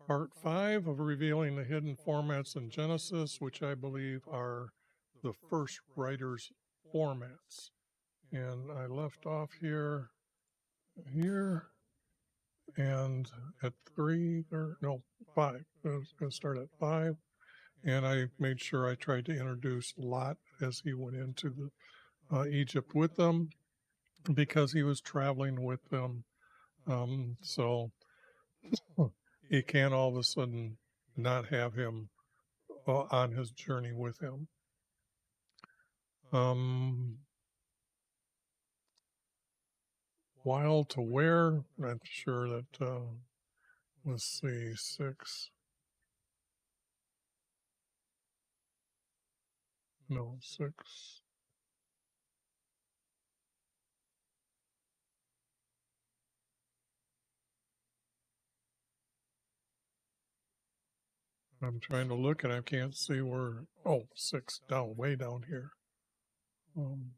Part 5 of revealing the hidden formats in Genesis, which I believe are the first writer's formats. And I left off here, and at 3, or no, 5. I was going to start at 5. And I made sure I tried to introduce Lot as he went into Egypt with them, because he was traveling with them. So you can't all of a sudden not have him on his journey with him. While to where, not sure that, let's see, 6. No, 6. I'm trying to look and I can't see where, 6, down, way down here. And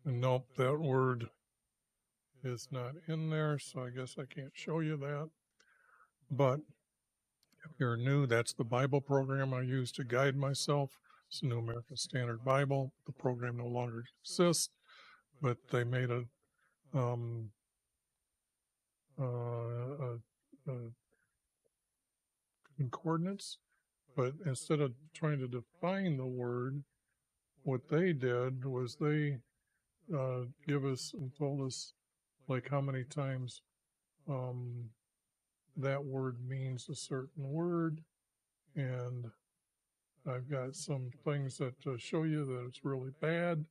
nope, that word is not in there, so I guess I can't show you that. But if you're new, that's the Bible program I use to guide myself. It's the New American Standard Bible. The program no longer exists, but they made a concordance. But instead of trying to define the word, what they did was they give us and told us like how many times that word means a certain word. And I've got some things that show you that it's really bad.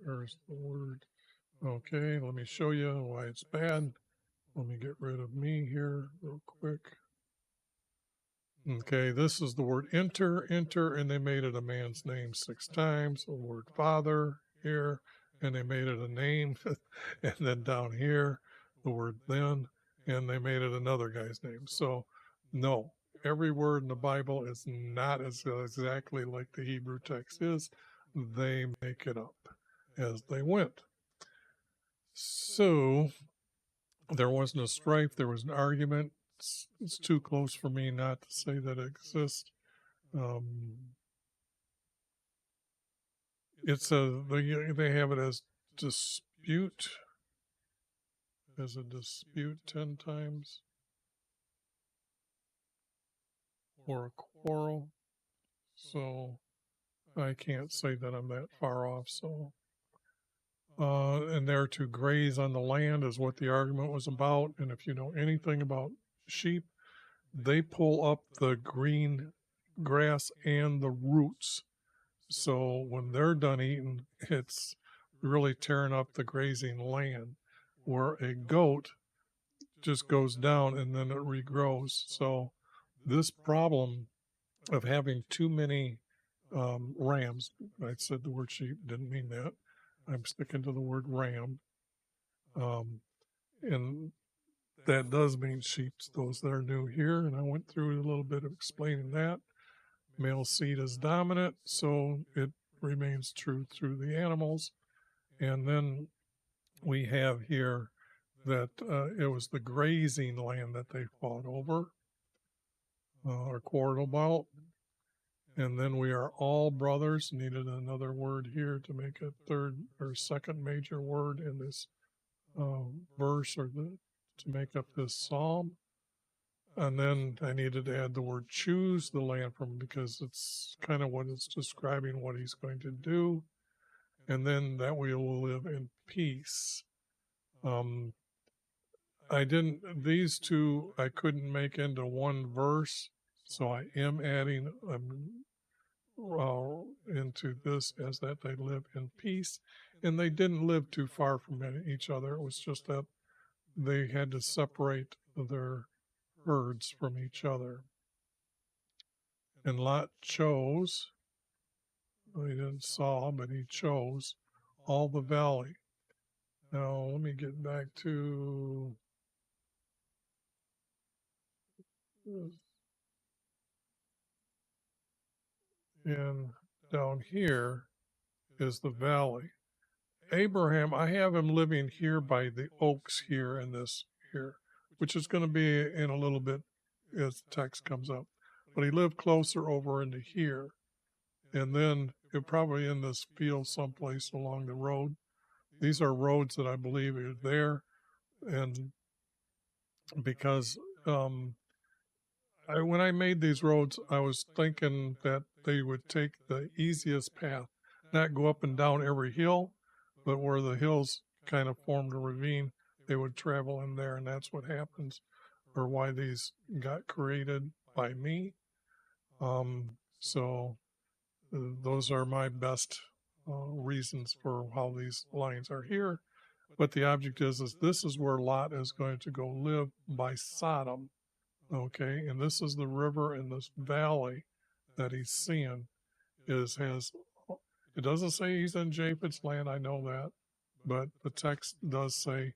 There's the word. Okay, let me show you why it's bad. Let me get rid of me here real quick. Okay, this is the word enter, and they made it a man's name 6 times. The word father here, and they made it a name. And then down here, the word then, and they made it another guy's name. So, no, every word in the Bible is not as exactly like the Hebrew text is. They make it up as they went. So, there wasn't a strife, there was an argument. It's too close for me not to say that it exists. They have it as dispute, 10 times, or a quarrel. So I can't say that I'm that far off. So, and there to graze on the land is what the argument was about. And if you know anything about sheep, they pull up the green grass and the roots. So when they're done eating, it's really tearing up the grazing land, where a goat just goes down and then it regrows. So this problem of having too many rams, I said the word sheep, didn't mean that. I'm sticking to the word ram. And that does mean sheep, those that are new here. And I went through a little bit of explaining that. Male seed is dominant, so it remains true through the animals. And then we have here that it was the grazing land that they fought over or quarreled about. And then we are all brothers. Needed another word here to make a third or second major word in this verse, or to make up this psalm. And then I needed to add the word choose the land from, because it's kind of what it's describing what he's going to do. And then that we will live in peace. These two I couldn't make into one verse, so I am adding into this as that they live in peace. And they didn't live too far from each other. It was just that they had to separate their herds from each other. And Lot chose, he didn't saw, but he chose all the valley. Now, let me get back to and down here is the valley. Abraham, I have him living here by the oaks here in this here, which is going to be in a little bit as the text comes up. But he lived closer over into here. And then it probably in this field someplace along the road. These are roads that I believe are there. And because when I made these roads, I was thinking that they would take the easiest path, not go up and down every hill, but where the hills kind of formed a ravine, they would travel in there, and that's what happens, or why these got created by me. So those are my best reasons for how these lines are here. But the object is this is where Lot is going to go live by Sodom. Okay, and this is the river in this valley that he's seeing it doesn't say he's in Japheth's land, I know that, but the text does say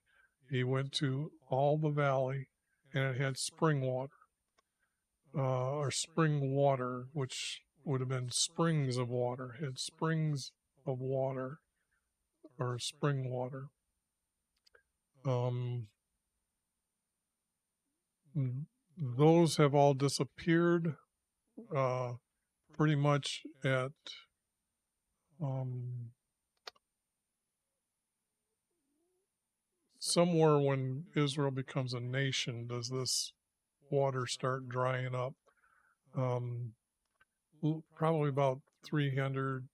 he went to all the valley and it had spring water, or spring water, which would have been springs of water, had springs of water or spring water. Those have all disappeared pretty much at somewhere when Israel becomes a nation does this water start drying up. Probably about 300,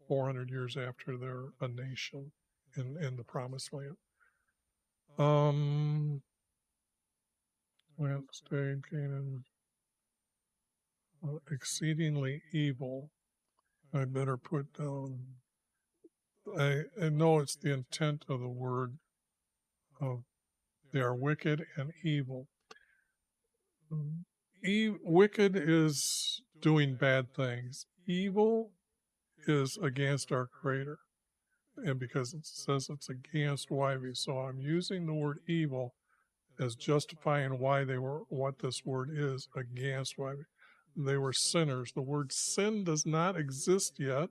400 years after they're a nation in the Promised Land. Land stayed Canaan exceedingly evil. I better put down. I know it's the intent of the word of they are wicked and evil. Wicked is doing bad things. Evil is against our Creator. And because it says it's against YV, so I'm using the word evil as justifying why they were, what this word is against YV. They were sinners. The word sin does not exist yet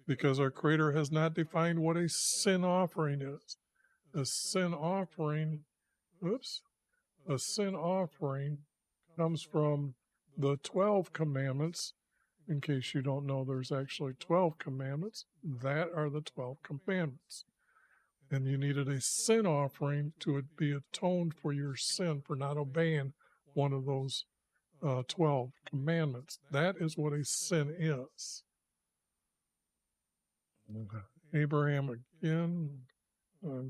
because our Creator has not defined what a sin offering is. A sin offering, a sin offering comes from the 12 commandments. In case you don't know, there's actually 12 commandments. That are the 12 commandments. And you needed a sin offering to be atoned for your sin for not obeying one of those 12 commandments. That is what a sin is. Abraham again.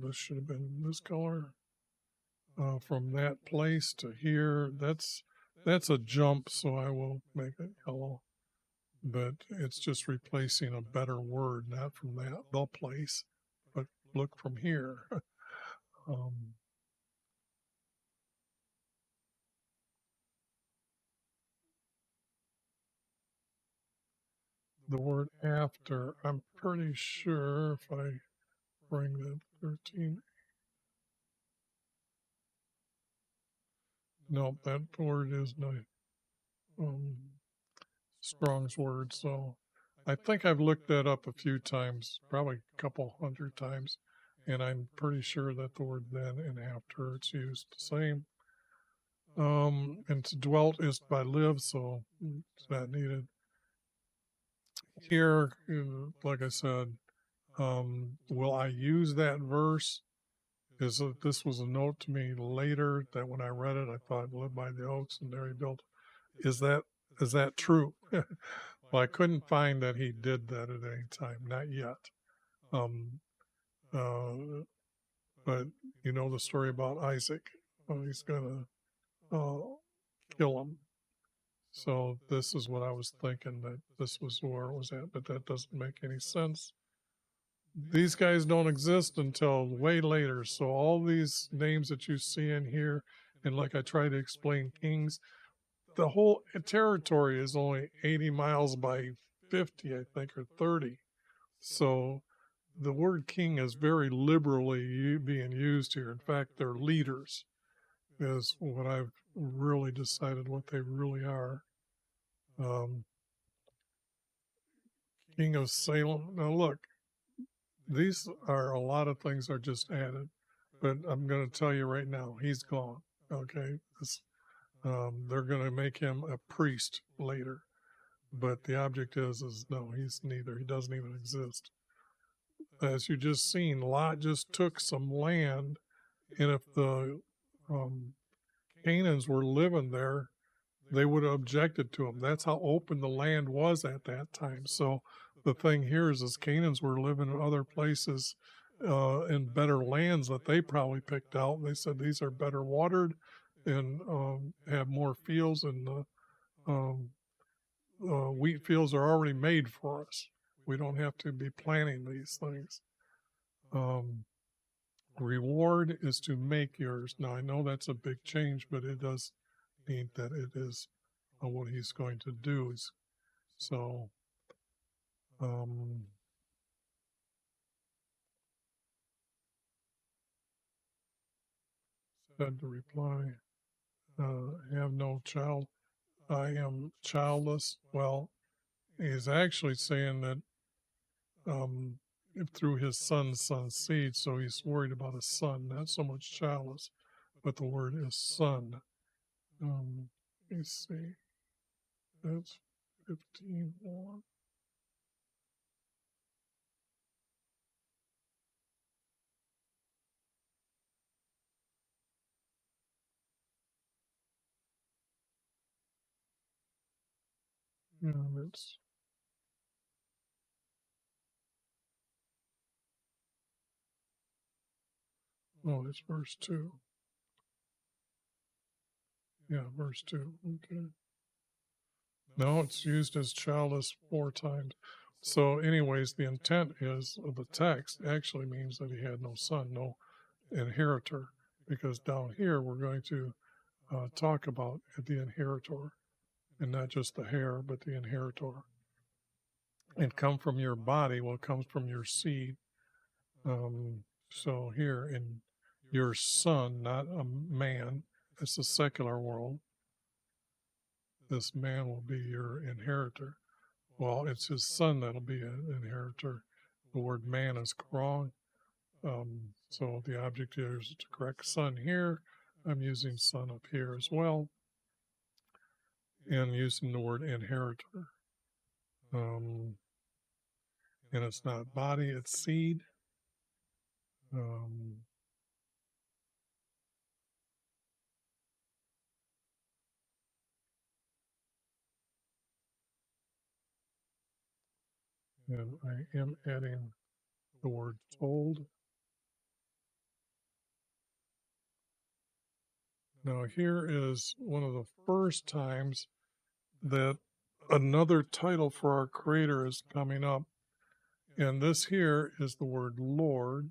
This should have been this color. From that place to here, that's a jump, so I will make it yellow. But it's just replacing a better word, not from the place, but look from here. The word after, I'm pretty sure if I bring the 13. No, that word is not Strong's word, so I think I've looked that up a few times, probably a couple hundred times, and I'm pretty sure that the word then and after it's used the same. And to dwelt is by live, so it's not needed. Here, like I said, will I use that verse? This was a note to me later that when I read it, I thought, live by the oaks and there he built. Is that true? Well, I couldn't find that he did that at any time, not yet. But you know the story about Isaac. He's going to kill him. So this is what I was thinking, that this was where it was at, but that doesn't make any sense. These guys don't exist until way later. So all these names that you see in here, and like I try to explain kings, the whole territory is only 80 miles by 50, I think, or 30. So the word king is very liberally being used here. In fact, they're leaders, is what I've really decided what they really are. King of Salem. Now look, These are a lot of things are just added, but I'm going to tell you right now, he's gone. Okay, they're going to make him a priest later, but the object is no, he's neither. He doesn't even exist. As you just seen, Lot just took some land, and if the um, Canaans were living there, they would have objected to him. That's how open the land was at that time. So the thing here is Canaans were living in other places in better lands that they probably picked out. They said these are better watered and have more fields, and um, wheat fields are already made for us. We don't have to be planting these things. Reward is to make yours. Now, I know that's a big change, but it does mean that it is what he's going to do. So, said to reply, have no child. I am childless. Well, he's actually saying that through his son's seed, so he's worried about a son, not so much childless, but the word is son. Let me see. That's 15 more. And it's it's verse 2. Yeah, verse 2. Okay. No, it's used as childless 4 times. So, anyways, the intent is of the text actually means that he had no son, no inheritor, because down here we're going to talk about the inheritor, and not just the heir, but the inheritor. And come from your body, well, comes from your seed. So here in your son, not a man, it's the secular world. This man will be your inheritor. Well, it's his son that'll be an inheritor. The word man is wrong. So the object here is to correct son here. I'm using son up here as well. And using the word inheritor. And it's not body, it's seed. And I am adding the word told. Now, here is one of the first times that another title for our Creator is coming up. And this here is the word Lord.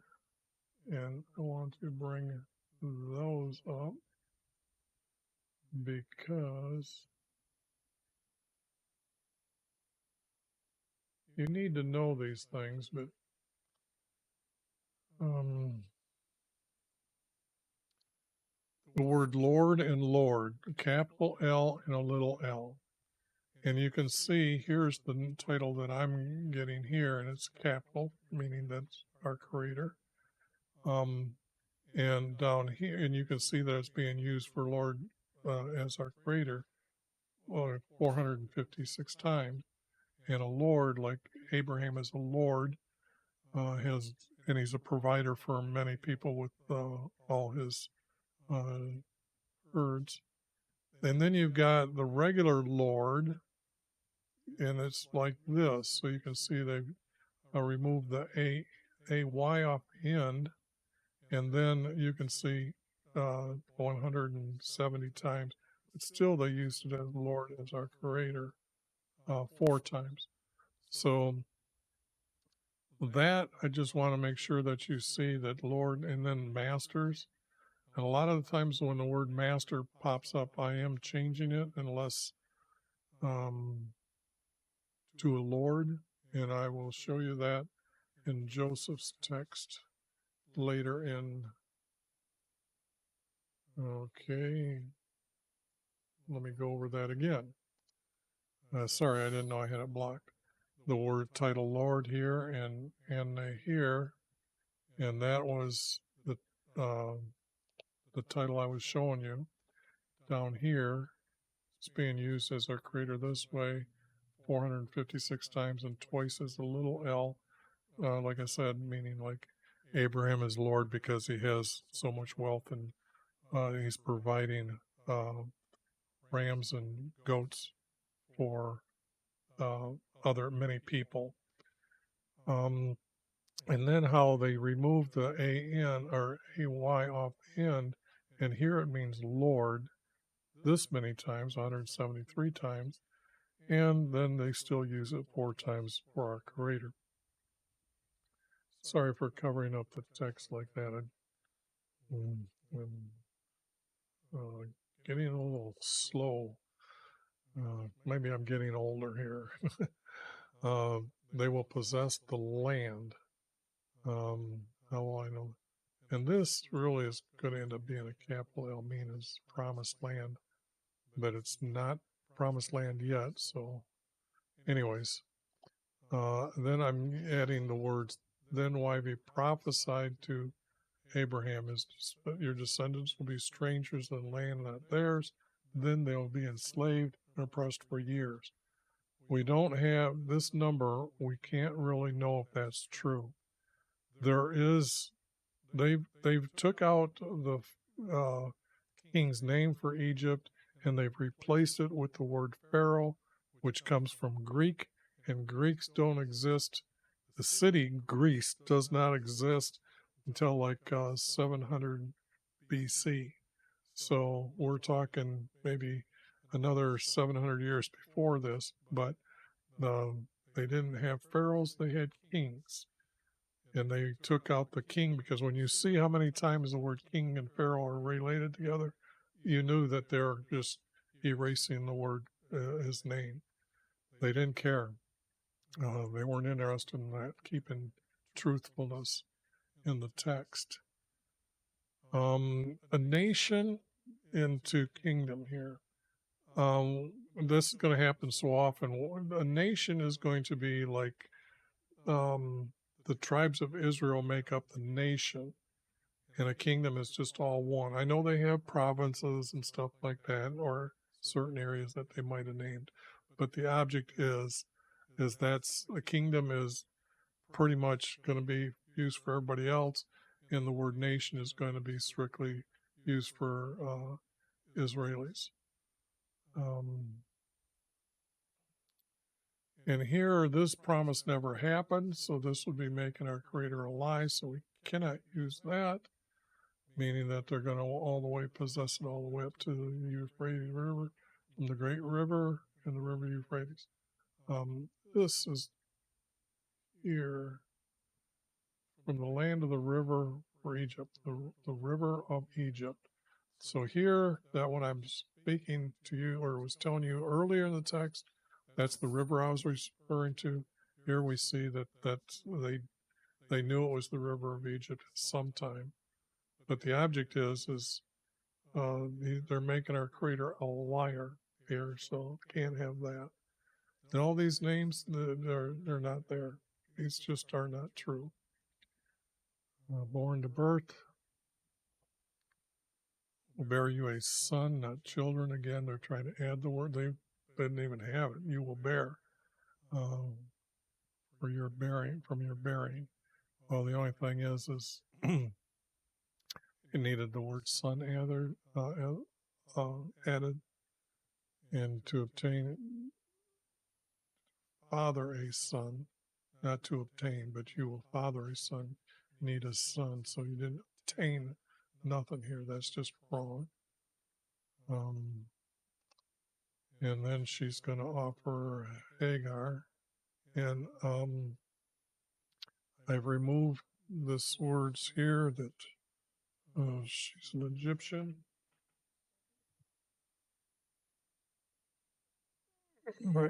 And I want to bring those up because you need to know these things, but the word Lord and Lord, capital L and a little l. And you can see here's the title that I'm getting here, and it's capital, meaning that's our Creator. And down here, and you can see that it's being used for Lord as our Creator 456 times. And a Lord, like Abraham is a Lord, and he's a provider for many people with all his herds. And then you've got the regular Lord, and it's like this. So you can see they've removed the AY off the end, and then you can see 170 times. But still, they used it as Lord, as our Creator, 4 times. So that, I just want to make sure that you see that Lord and then masters. And a lot of the times when the word master pops up, I am changing it unless to a Lord. And I will show you that in Joseph's text later in. Okay. Let me go over that again. Sorry, I didn't know I had it blocked. the word title Lord here and here, and that was the title I was showing you down here. It's being used as our creator this way 456 times, and twice as a little l, like I said, meaning like Abraham is Lord because he has so much wealth and he's providing rams and goats for many people. And then how they removed the an or ay off the end, and here it means Lord this many times, 173 times, and then they still use it 4 times for our Creator. Sorry for covering up the text like that. I'm getting a little slow. Maybe I'm getting older here. They will possess the land. How will I know? And this really is going to end up being a capital L, means promised land, but it's not promised land yet. So, anyways, then I'm adding the words, then YV prophesied to Abraham, your descendants will be strangers in land not theirs, then they'll be enslaved and oppressed for years. We don't have this number, we can't really know if that's true. They've took out the king's name for Egypt, and they've replaced it with the word Pharaoh, which comes from Greek, and Greeks don't exist. The city Greece does not exist until like 700 BC. So we're talking maybe another 700 years before this, but they didn't have pharaohs, they had kings. And they took out the king because when you see how many times the word king and pharaoh are related together, you knew that they're just erasing the word, his name. They didn't care. They weren't interested in that, keeping truthfulness in the text. A nation into kingdom here. This is going to happen so often. A nation is going to be like the tribes of Israel make up the nation, and a kingdom is just all one. I know they have provinces and stuff like that, or certain areas that they might have named, but the object is that's a kingdom is pretty much going to be used for everybody else, and the word nation is going to be strictly used for Israelis. And here, this promise never happened, so this would be making our Creator a lie, so we cannot use that, meaning that they're going to all the way possess it all the way up to the Euphrates River, from the Great River and the River Euphrates. This is here, from the land of the river for Egypt, the river of Egypt. So here, that what I'm speaking to you, or was telling you earlier in the text, that's the river I was referring to. Here we see that they knew it was the river of Egypt at some time. But the object is they're making our Creator a liar here, so can't have that. And all these names, they're not there. These just are not true. Born to birth, will bear you a son, not children. Again, they're trying to add the word. They didn't even have it. You will bear for your bearing, from your bearing. Well, the only thing is it needed the word son added, and to obtain father a son, not to obtain, but you will father a son, need a son. So you didn't obtain nothing here. That's just wrong. And then she's going to offer Hagar, and I've removed this words here that she's an Egyptian. My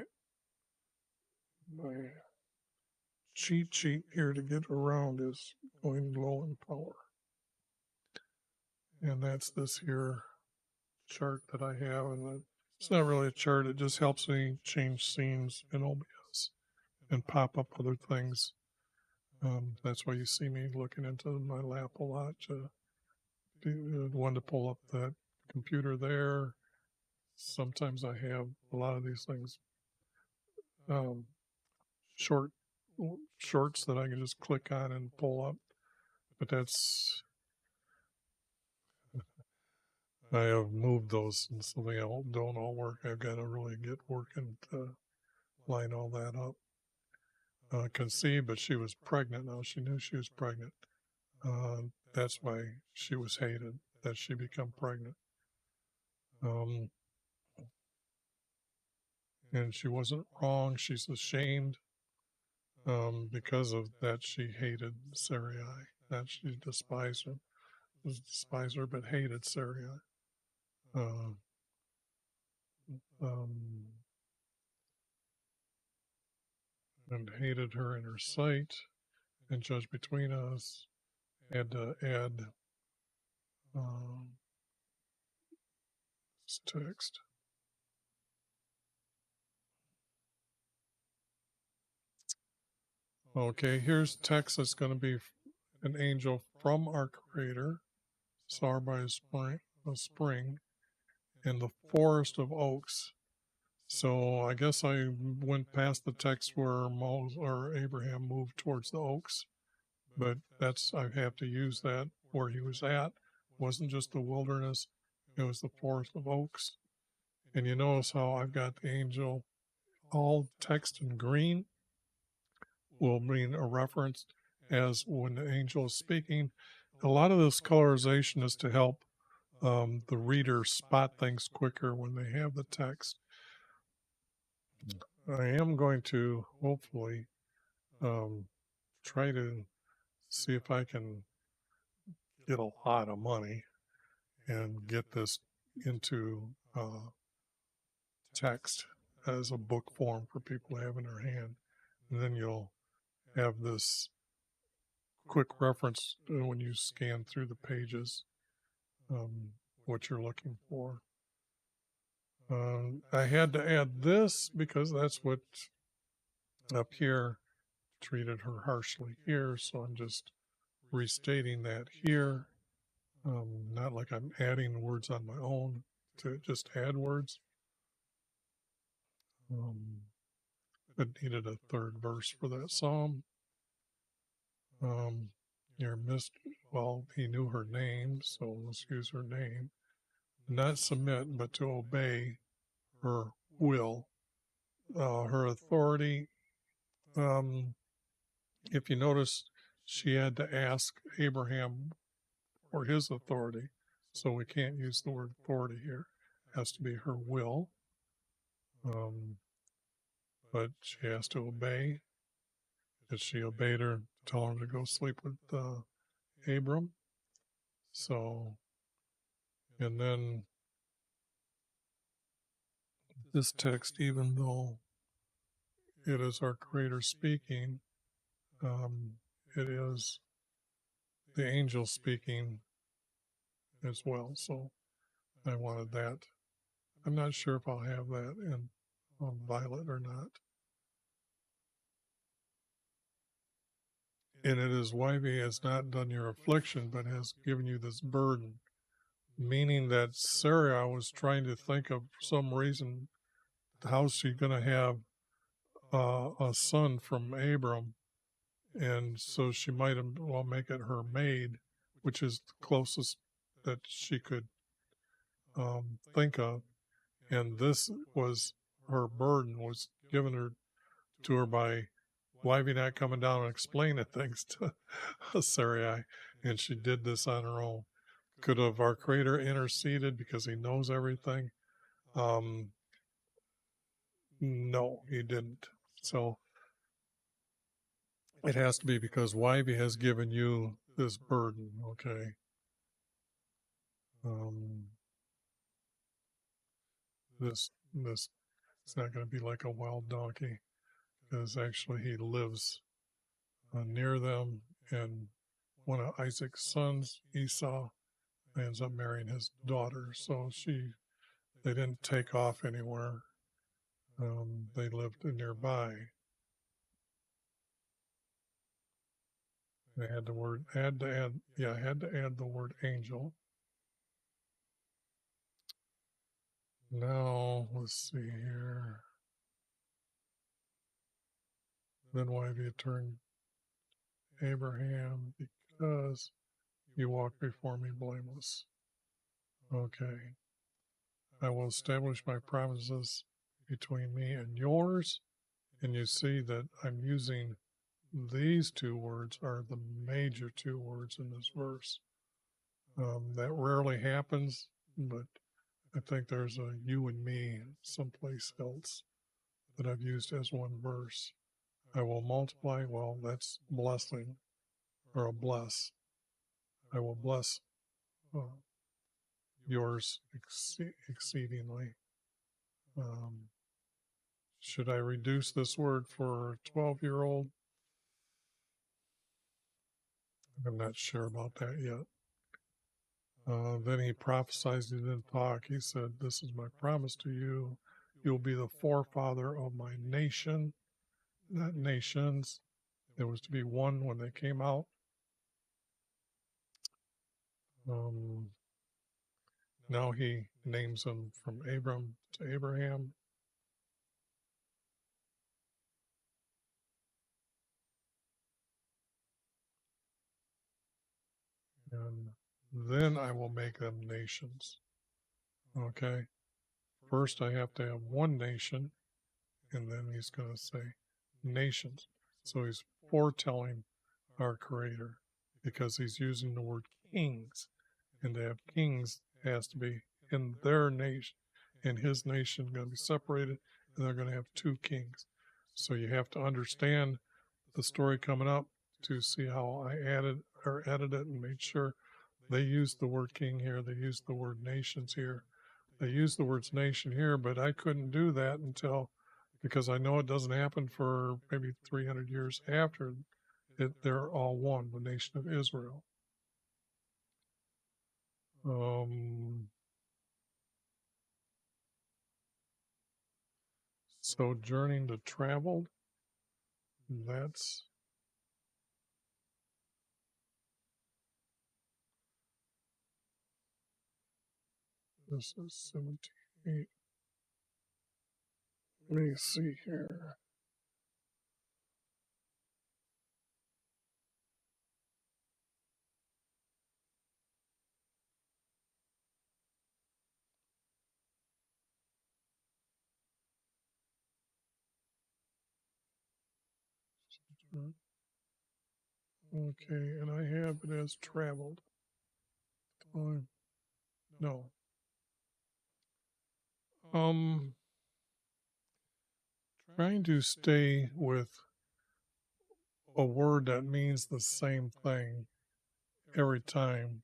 cheat sheet here to get around is going low in power. And that's this here chart that I have, and it's not really a chart, it just helps me change scenes in OBS and pop up other things. That's why you see me looking into my lap a lot. One to pull up that computer there. Sometimes I have a lot of these things, um, shorts that I can just click on and pull up. But I have moved those and so they don't all work. I've got to really get working to line all that up. Conceived, but she was pregnant now. She knew she was pregnant. That's why she was hated, that she become pregnant. And she wasn't wrong. She's ashamed. Because of that, she hated Sarai. That she despised her, but hated Sarai. Uh, and hated her in her sight, and judged between us. Had to add this text. Okay, here's text that's going to be an angel from our Creator, saw by a spring, in the forest of oaks. So I guess I went past the text where Moses or Abraham moved towards the oaks, but I have to use that where he was at. It wasn't just the wilderness, it was the forest of oaks. And you notice how I've got the angel, all text in green will mean a reference as when the angel is speaking. A lot of this colorization is to help the reader spot things quicker when they have the text. I am going to hopefully try to see if I can get a lot of money and get this into text as a book form for people to have in their hand. And then you'll have this quick reference when you scan through the pages, what you're looking for. I had to add this because that's what up here treated her harshly here, so I'm just restating that here. Not like I'm adding words on my own to just add words. But needed a third verse for that psalm. He knew her name, so let's use her name. Not submit, but to obey her will, her authority. If you notice, she had to ask Abraham for his authority, so we can't use the word authority here. It has to be her will. But she has to obey. As she obeyed her, tell him to go sleep with Abram. So, and then this text, even though it is our Creator speaking, it is the angel speaking as well. So I wanted that. I'm not sure if I'll have that in Violet or not. And it is YV has not done your affliction, but has given you this burden. Meaning that Sarah was trying to think of some reason, how's she going to have a son from Abram? And so she might make it her maid, which is the closest that she could think of. And this was her burden, was given to her by Wivey not coming down and explaining things to Sarai, and she did this on her own. Could have our Creator interceded because he knows everything? No, he didn't. So it has to be because Wivey has given you this burden, okay? This it's not going to be like a wild donkey, because actually he lives near them, and one of Isaac's sons, Esau, ends up marrying his daughter. So they didn't take off anywhere. They lived nearby. I had the word, I had to add the word angel. Now, let's see here. Then why have you turned Abraham? Because you walk before me blameless. Okay. I will establish my promises between me and yours. And you see that I'm using these two words are the major two words in this verse. That rarely happens, but I think there's a you and me someplace else that I've used as one verse. I will multiply, well, that's blessing, or a bless. I will bless yours exceedingly. Should I reduce this word for a 12-year-old? I'm not sure about that yet. Then he prophesied, he didn't talk. He said, this is my promise to you. You'll be the forefather of my nation, not nations. There was to be one when they came out. Now he names them from Abram to Abraham. And then I will make them nations. Okay. First, I have to have one nation, and then he's going to say nations. So he's foretelling our Creator because he's using the word kings. And to have kings has to be in their nation, and his nation going to be separated, and they're going to have two kings. So you have to understand the story coming up to see how I edited it and made sure they used the word king here. They used the word nations here. They used the words nation here, but I couldn't do that until, because I know it doesn't happen for maybe 300 years after it, they're all one, the nation of Israel. So journeying to traveled, that's this is 78. Let me see here. Okay, and I have it as traveled. No. Trying to stay with a word that means the same thing every time.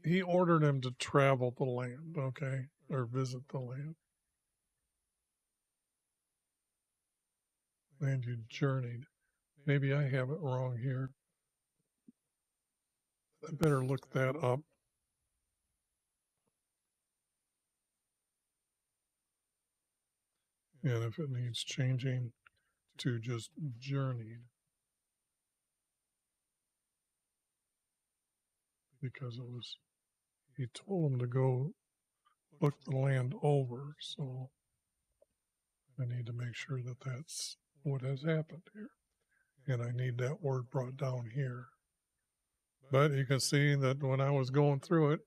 He ordered him to travel the land, okay, or visit the land. And you journeyed. Maybe I have it wrong here. I better look that up. And if it needs changing to just journeyed, because it was, he told him to go look the land over, so I need to make sure that that's what has happened here. And I need that word brought down here. But you can see that when I was going through it,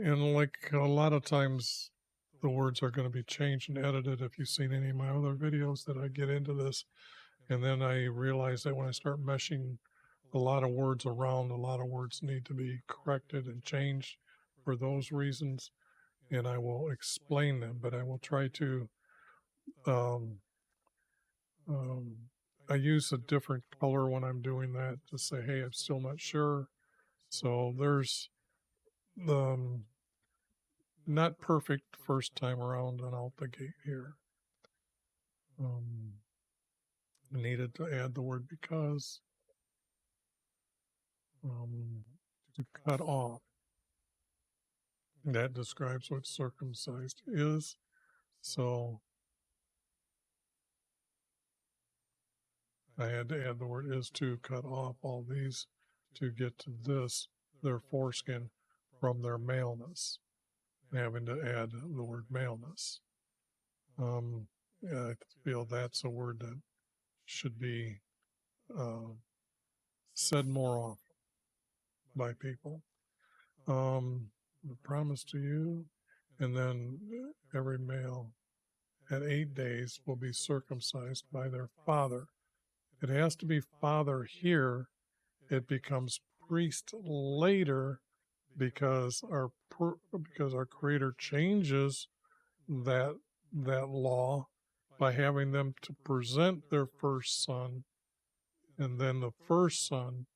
and like a lot of times the words are going to be changed and edited. If you've seen any of my other videos that I get into this, and then I realize that when I start meshing a lot of words around, a lot of words need to be corrected and changed for those reasons, and I will explain them, but I will try to I use a different color when I'm doing that to say, hey, I'm still not sure. So there's not perfect first time around and out the gate here. Needed to add the word because to cut off. That describes what circumcised is. So I had to add the word is to cut off all these to get to this, their foreskin from their maleness, having to add the word maleness. I feel that's a word that should be said more often by people. The promise to you, and then every male at 8 days will be circumcised by their father. It has to be father here. It becomes priest later because our Creator changes that law by having them to present their first son, and then the first son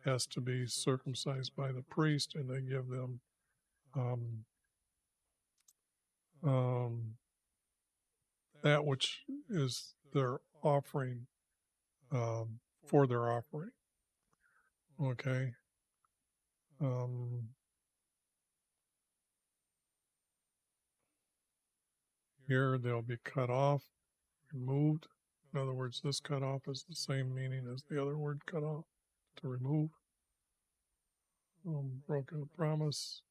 has to be circumcised by the priest, and they give them that which is their offering, for their offering. Okay. Here they'll be cut off, removed. In other words, this cut off is the same meaning as the other word cut off, to remove. Broken promise.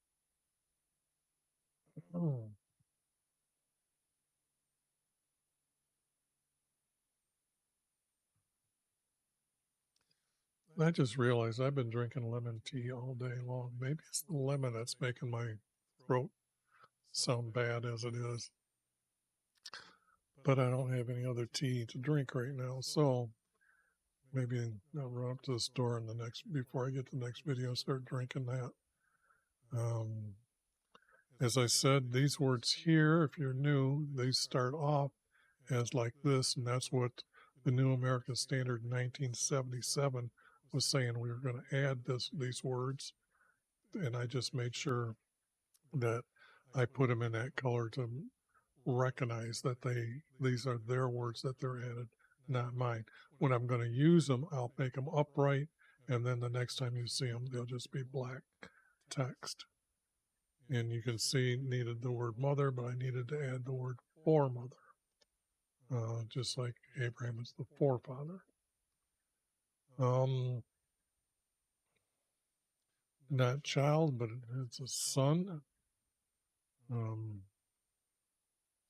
I just realized I've been drinking lemon tea all day long. Maybe it's the lemon that's making my throat sound bad as it is. But I don't have any other tea to drink right now, so maybe I'll run up to the store before I get to the next video, start drinking that. As I said, these words here, if you're new, they start off as like this, and that's what the New American Standard in 1977 was saying. We were going to add these words, and I just made sure that I put them in that color to recognize that these are their words that they're added, not mine. When I'm going to use them, I'll make them upright, and then the next time you see them, they'll just be black text. And you can see needed the word mother, but I needed to add the word foremother, just like Abraham is the forefather. Not child, but it's a son.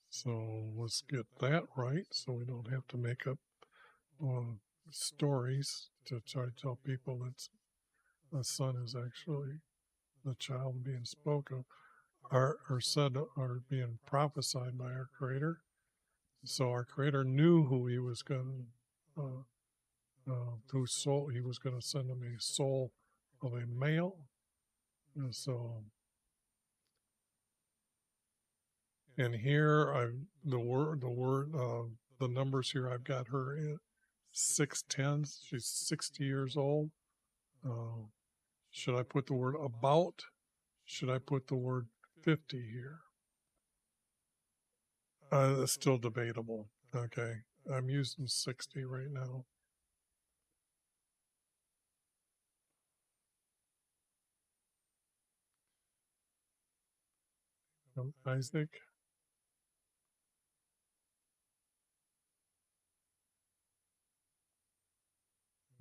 So let's get that right, so we don't have to make up stories to try to tell people that a son is actually the child being spoken of, or said, or being prophesied by our Creator. So our Creator knew who He was going to, whose soul He was going to send him, a soul of a male. And so, and here the numbers here, I've got her in 610. She's 60 years old. Should I put the word about? Should I put the word 50 here? It's still debatable. Okay. I'm using 60 right now. Isaac.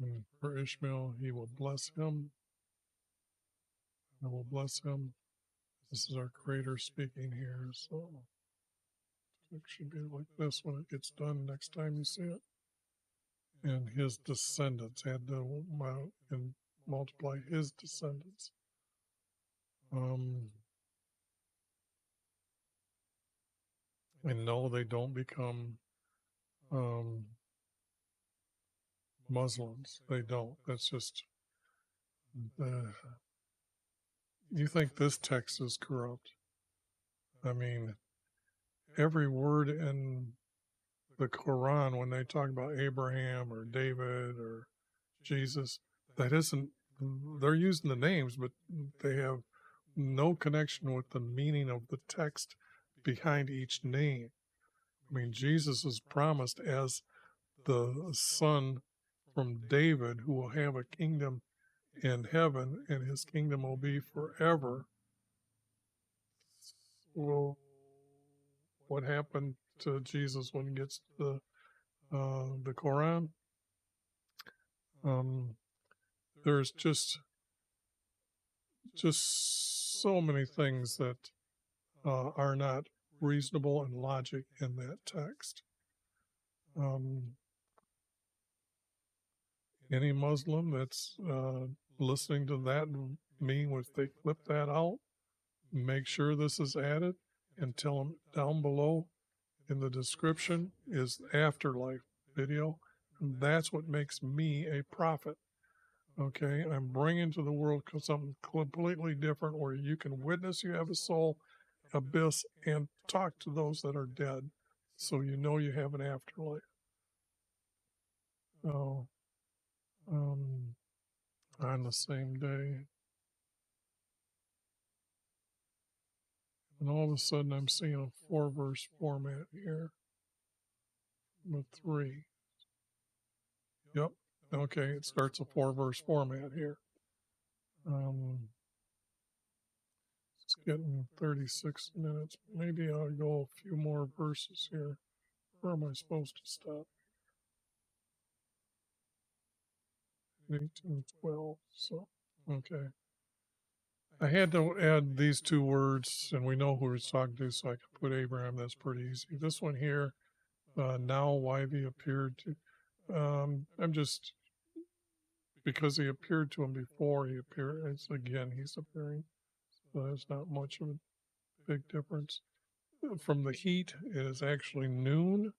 And for Ishmael, He will bless him. I will bless him. This is our Creator speaking here, so it should be like this when it gets done next time you see it. And his descendants had to and multiply his descendants. And no, they don't become Muslims. They don't. That's just you think this text is corrupt. I mean, every word in the Quran, when they talk about Abraham or David or Jesus, that isn't, they're using the names, but they have no connection with the meaning of the text behind each name. I mean, Jesus is promised as the son from David who will have a kingdom in heaven, and his kingdom will be forever. well, what happened to Jesus when he gets to the Quran. There's just so many things that are not reasonable and logic in that text. Any Muslim that's listening to that, if they clip that out, make sure this is added and tell them down below in the description is afterlife video. And that's what makes me a prophet. Okay, I'm bringing to the world something completely different where you can witness you have a soul, abyss, and talk to those that are dead, so you know you have an afterlife. So, on the same day, and all of a sudden I'm seeing a 4-verse format here with 3. Yep. Okay, it starts a 4-verse format here. It's getting 36 minutes. Maybe I'll go a few more verses here. Where am I supposed to stop? 18:12. So, okay. I had to add these 2 words, and we know who he's talking to, so I can put Abraham. That's pretty easy. This one here, now YV appeared to. I'm just, because he appeared to him before he appeared, it's again, he's appearing. So there's not much of a big difference. From the heat, it is actually noon.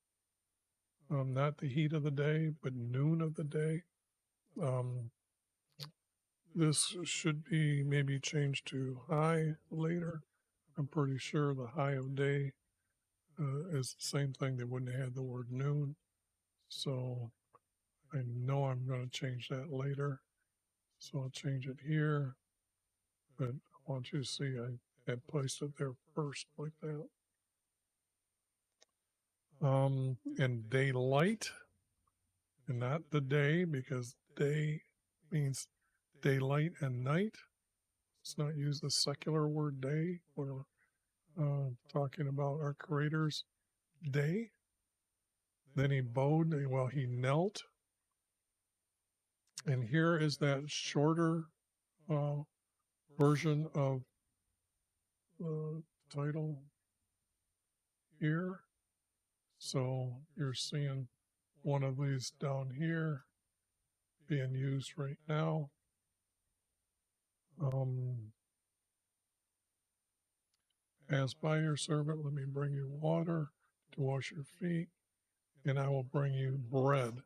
Not the heat of the day, but noon of the day. This should be maybe changed to high later. I'm pretty sure the high of day is the same thing. They wouldn't have had the word noon. So I know I'm going to change that later. So I'll change it here. But I want you to see I had placed it there first like that. And daylight, and not the day, because day means daylight and night. Let's not use the secular word day. We're talking about our Creator's day. Then he bowed, well, he knelt. And here is that shorter version of the title here. So you're seeing one of these down here being used right now. Pass by your servant, let me bring you water to wash your feet, and I will bring you bread.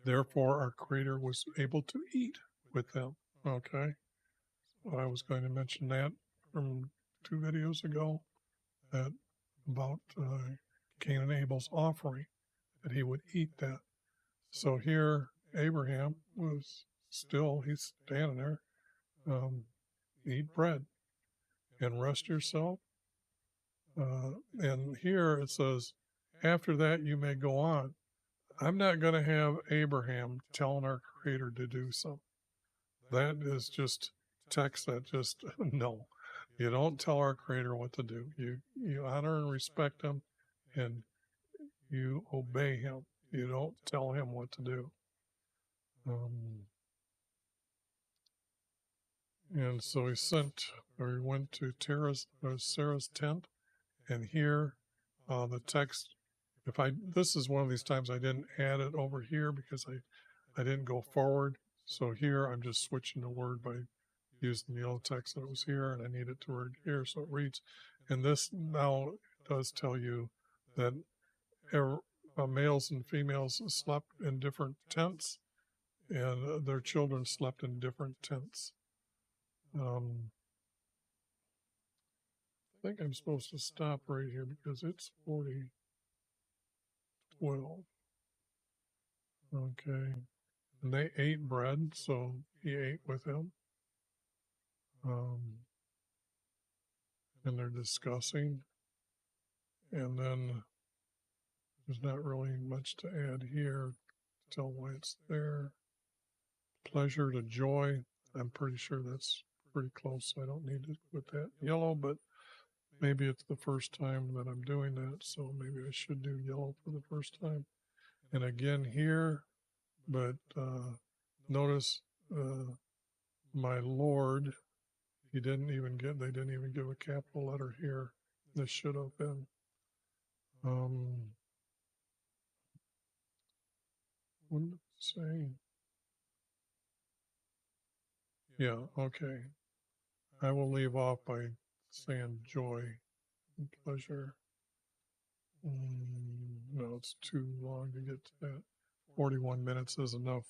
Therefore, our Creator was able to eat with them. Okay. Well, I was going to mention that from 2 videos ago, that about Cain and Abel's offering, that he would eat that. So here, Abraham was still, he's standing there, eat bread and rest yourself. And here it says, after that you may go on. I'm not going to have Abraham telling our Creator to do something. That is just text that just, no. You don't tell our Creator what to do. You honor and respect him, and you obey him. You don't tell him what to do. And so he went to Sarah's tent, and here the text, this is one of these times I didn't add it over here because I didn't go forward. So here I'm just switching the word by using the old text that was here, and I need it to word here. So it reads, and this now does tell you that males and females slept in different tents, and their children slept in different tents. I think I'm supposed to stop right here because it's 40:12. Okay. And they ate bread, so he ate with them. And they're discussing. And then there's not really much to add here to tell why it's there. Pleasure to joy. I'm pretty sure that's pretty close. So I don't need to put that yellow, but maybe it's the first time that I'm doing that, so maybe I should do yellow for the first time. And again here, but notice my Lord, they didn't even give a capital letter here. This should have been. What did it say? Yeah, okay. I will leave off by saying joy and pleasure. No, it's too long to get to that. 41 minutes is enough